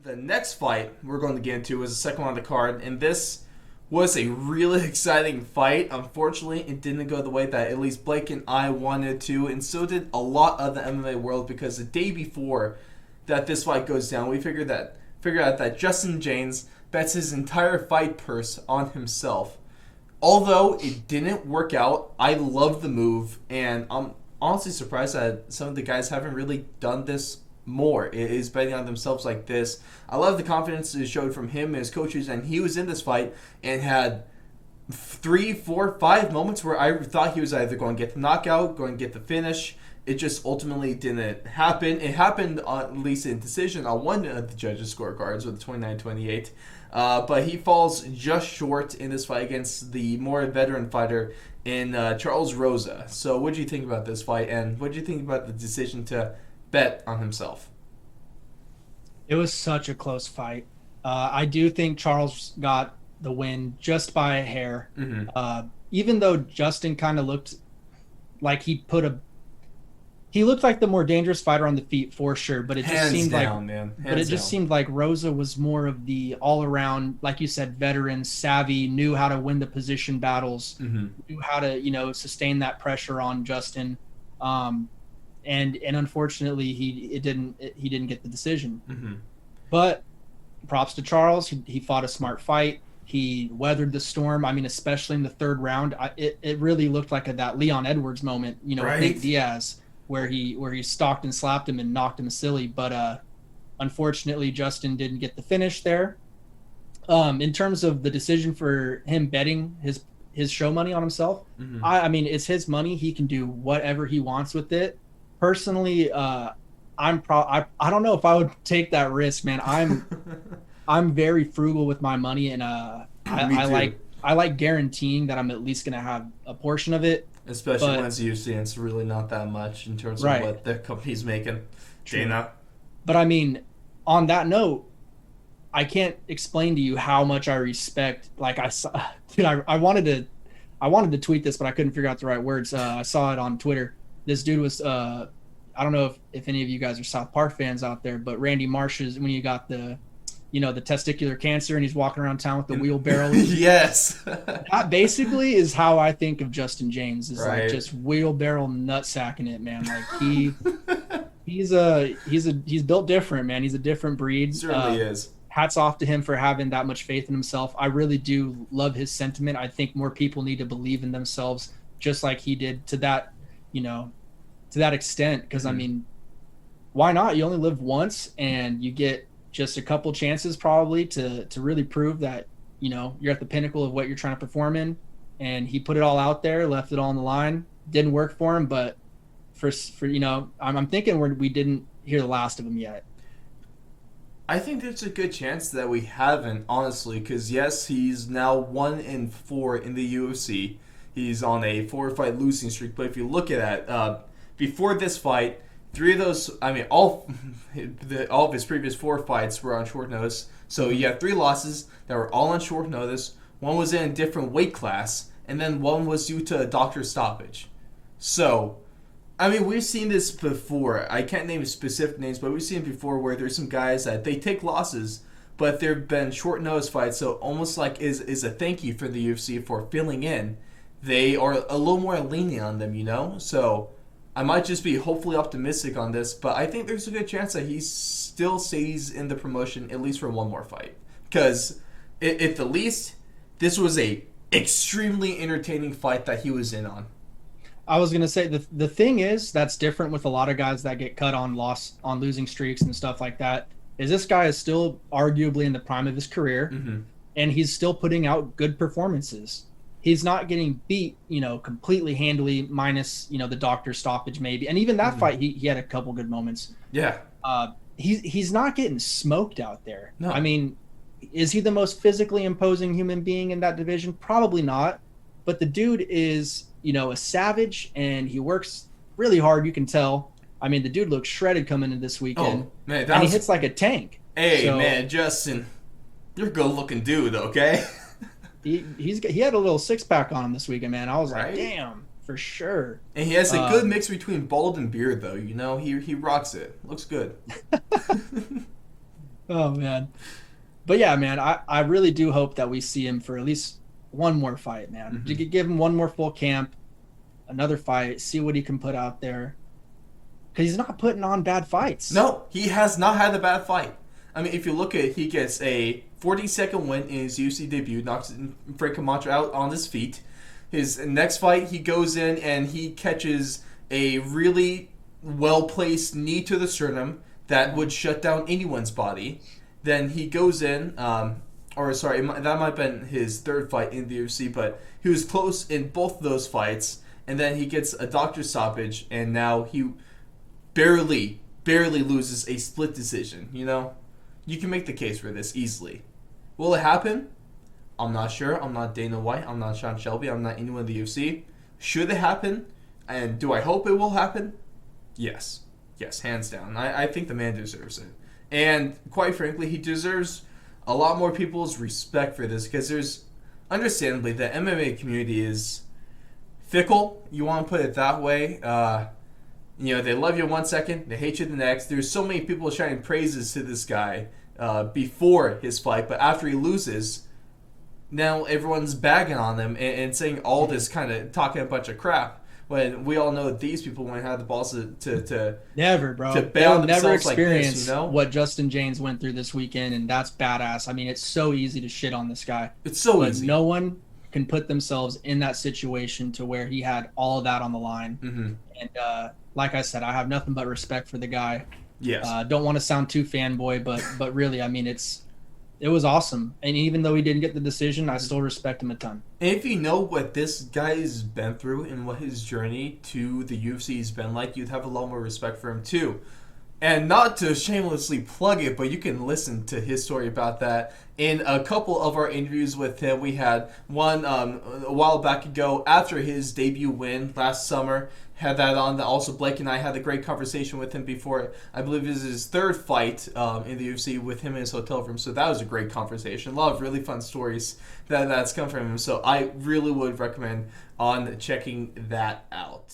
The next fight we're going to get into is the second one on the card, and this was a really exciting fight. Unfortunately, it didn't go the way that at least Blake and I wanted to, and so did a lot of the MMA world, because the day before that this fight goes down, we figured out that Justin Jaynes bets his entire fight purse on himself. Although it didn't work out, I love the move, and I'm honestly surprised that some of the guys haven't really done this more, is betting on themselves like this. I love the confidence it showed from him and his coaches, and he was in this fight and had 3, 4, 5 moments where I thought he was either going to get the knockout, going to get the finish. It just ultimately didn't happen. It happened, at least in decision, on one of the judges' scorecards with 29-28. But he falls just short in this fight against the more veteran fighter in Charles Rosa. So what do you think about this fight, and what do you think about the decision to bet on himself? It was such a close fight. I do think Charles got the win just by a hair. Even though Justin kind of looked like he looked like the more dangerous fighter on the feet for sure, but it just Hands seemed down, like man. but it Hands just down. seemed like Rosa was more of the all-around, like you said, veteran, savvy, knew how to win the position battles, knew how to, sustain that pressure on Justin. And unfortunately he didn't get the decision. But props to Charles. He fought a smart fight. He weathered the storm. I mean, especially in the third round, it really looked like that Leon Edwards moment, with Right. Nate Diaz, where he stalked and slapped him and knocked him silly. But unfortunately, Justin didn't get the finish there. In terms of the decision for him betting his show money on himself, I mean, it's his money. He can do whatever he wants with it. Personally, I don't know if I would take that risk, man. I'm very frugal with my money, and I like guaranteeing that I'm at least gonna have a portion of it. Especially But when it's UFC, and it's really not that much in terms of right, what the company's making. true. Dana. But I mean, on that note, I can't explain to you how much I respect. Like I saw, dude, I wanted to tweet this, but I couldn't figure out the right words. I saw it on Twitter. This dude was I don't know if any of you guys are South Park fans out there, but Randy Marsh's, when you got the testicular cancer and he's walking around town with the wheelbarrow. Yes. That basically is how I think of Justin Jaynes, is Right. like just wheelbarrow nutsacking it, man. Like he's built different, man. He's a different breed. Certainly is. Hats off to him for having that much faith in himself. I really do love his sentiment. I think more people need to believe in themselves just like he did to that extent. Because I mean, why not? You only live once, and you get just a couple chances probably to really prove that you're at the pinnacle of what you're trying to perform in. And he put it all out there, left it all on the line. Didn't work for him, but for I'm thinking we didn't hear the last of him yet. I think there's a good chance that we haven't, honestly, because yes, he's now 1-4 in the UFC. He's on a 4-fight losing streak, but if you look at that, before this fight, 3 of those, I mean, all of his previous 4 fights were on short notice. So you have 3 losses that were all on short notice. One was in a different weight class, and then one was due to a doctor stoppage. So, I mean, we've seen this before. I can't name specific names, but we've seen it before where there's some guys that they take losses, but there have been short notice fights. So almost like is a thank you for the UFC for filling in. They are a little more lenient on them, So I might just be hopefully optimistic on this, but I think there's a good chance that he still stays in the promotion at least for one more fight. Because at the least, this was a extremely entertaining fight that he was in on. I was gonna say the thing is that's different with a lot of guys that get cut on losing streaks and stuff like that. Is this guy is still arguably in the prime of his career, and he's still putting out good performances. He's not getting beat, completely handily, minus the doctor stoppage maybe, and even that fight he had a couple good moments. Yeah. He's not getting smoked out there. No. I mean, is he the most physically imposing human being in that division? Probably not, but the dude is a savage, and he works really hard. You can tell. I mean, the dude looks shredded coming into this weekend. Oh, man, he hits like a tank. Hey, man, Justin, you're a good-looking dude, okay? He had a little 6-pack on him this weekend, man. I was right? like, damn, for sure. And he has a good mix between bald and beard, though. He rocks it. Looks good. Oh man. But yeah, man, I really do hope that we see him for at least one more fight, man. Hmm. To give him one more full camp, another fight, see what he can put out there. Because he's not putting on bad fights. No, he has not had a bad fight. I mean, if you look at it, he gets a 40-second win in his UFC debut, knocks Frank Camacho out on his feet. His next fight, he goes in and he catches a really well-placed knee to the sternum that would shut down anyone's body. Then he goes in, or sorry, that might have been his third fight in the UFC, but he was close in both of those fights. And then he gets a doctor stoppage, and now he barely loses a split decision. You can make the case for this easily. Will it happen? I'm not sure. I'm not Dana White. I'm not Sean Shelby. I'm not anyone in the UFC. Should it happen? And do I hope it will happen? Yes. Yes, hands down. I think the man deserves it. And quite frankly, he deserves a lot more people's respect for this, because understandably, the MMA community is fickle. You want to put it that way. They love you 1 second, they hate you the next. There's so many people shouting praises to this guy before his fight, but after he loses, now everyone's bagging on him and saying all this kind of talking a bunch of crap. When we all know that these people won't have the balls to Never, bro. to bet on Never themselves like experience this, what Justin Jaynes went through this weekend, and that's badass. I mean, it's so easy to shit on this guy. It's so but easy. No one can put themselves in that situation to where he had all of that on the line. Mm-hmm. And like I said, I have nothing but respect for the guy. Yes. Don't want to sound too fanboy, but really, I mean, it was awesome. And even though he didn't get the decision, I still respect him a ton. And if you know what this guy's been through and what his journey to the UFC has been like, you'd have a lot more respect for him too. And not to shamelessly plug it, but you can listen to his story about that in a couple of our interviews with him. We had one a while back ago after his debut win last summer. Had that on. Also, Blake and I had a great conversation with him before. I believe this is his third fight in the UFC with him in his hotel room. So that was a great conversation. A lot of really fun stories that's come from him. So I really would recommend on checking that out.